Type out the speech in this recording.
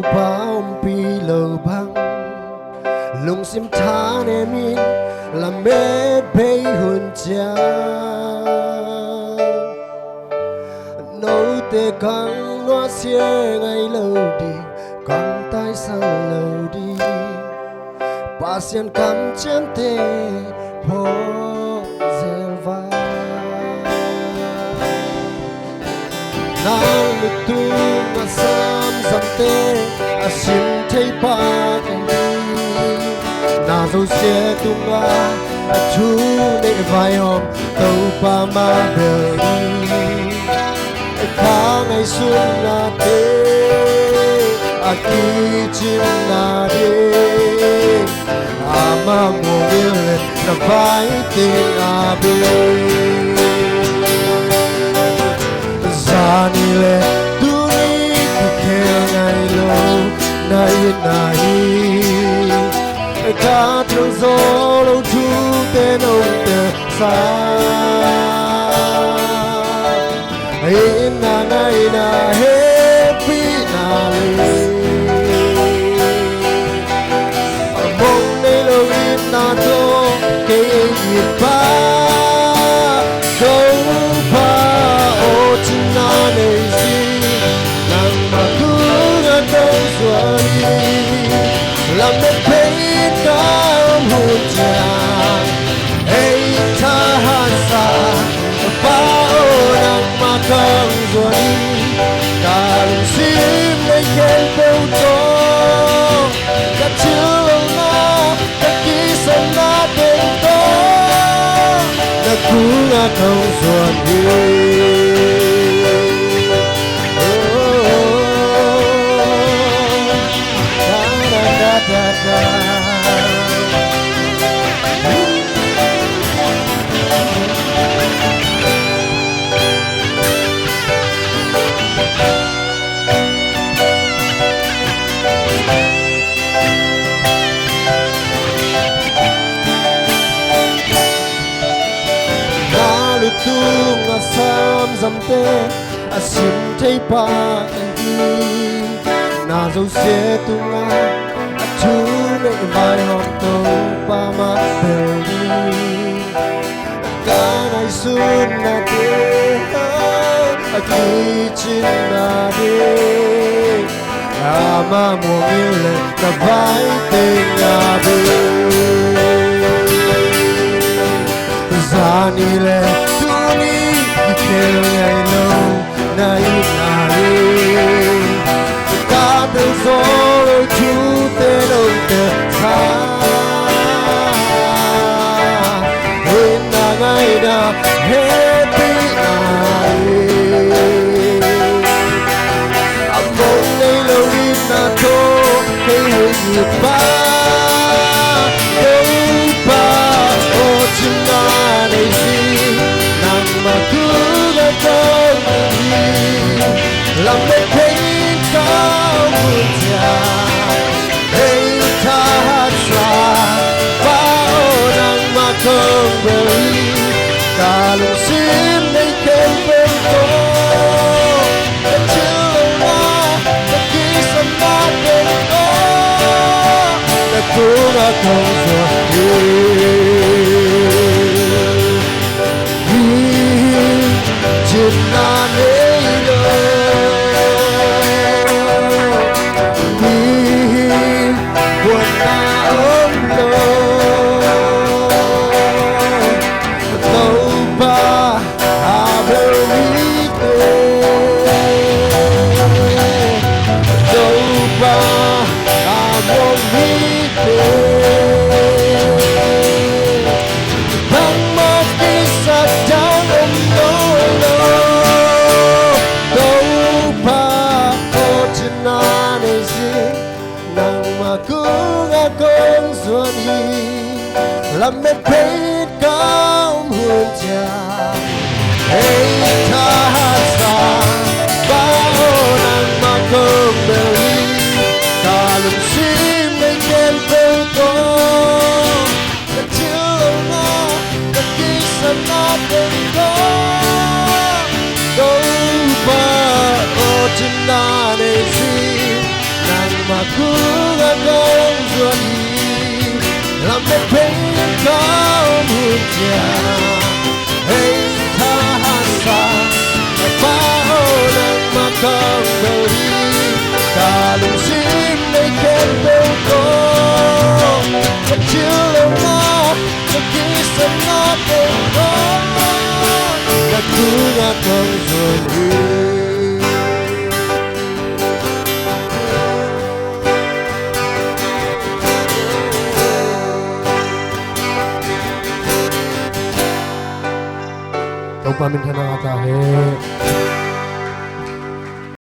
đâu bao pi lâu băng lùng sim tha nè min là mệt bay hồn cha nấu tê căng loa xe ngày lâu đi con tay sao lâu đi ba xiên cắm chân tê phố dèl va nang lực tu mà sam dầm tê a sim thấy ba cảnh đi na dâu xe tung a chú để vai hôm tàu ba ma bờ đi khá ngày xuân na tê a kỳ chim na đê a ma mùa yêu lên na vai tên a bê ra ni lệ tu ni cứ kêu ngày lâu nay cả thương gió lâu chú tên ông tờ xa in na ngày na happy na lê mong nay lâu in na to cái gì ba đâu ba ô chỉ na này gì nàng mà cứ ngỡ đâu rồi làm nên thấy cả một chàng ấy ta hát xa bao nàng mà không rồi cả lòng sim lấy khen bêu to cả chiều na cả ký sân na bên to đã cũng là không rồi tu nga sam dầm tê a sim thấy ba anh đi na dâu xe tu nga a chú lệ vai hôm tàu ba má bờ đi cả ngày xuân na tê a kỳ chim na đê a ma mùa yêu lên na vai tên na bê ra ni lệ kêu ngày lâu nay nay cả từng gió lối chú tên ông tờ xa đến là ngày nào hết đi ai mong nay lâu đi na tô cái hơi gì ba đâu ba ô chim na này gì nàng mà cứ làm nên thấy cao vươn trà hey ta hát xoa bao nàng mà không bơi cả lòng sim đây kêu bên tô đã chiều na đã ký sân na bên tô đã cố đã không rồi trên na làm mệt hết cao hồn trà hey ta hát xa bao nàng mà không bơi cả lòng sim lấy khen bêu to đã chiều na đã ký sân na bên to đâu ba ô chim na này gì nàng me pain come ya hey ta sa pa ona ma come body ta lu sim they can go go the children are the kiss and not the go the kuga comes on you Dopamine ထနာတာဟဲ့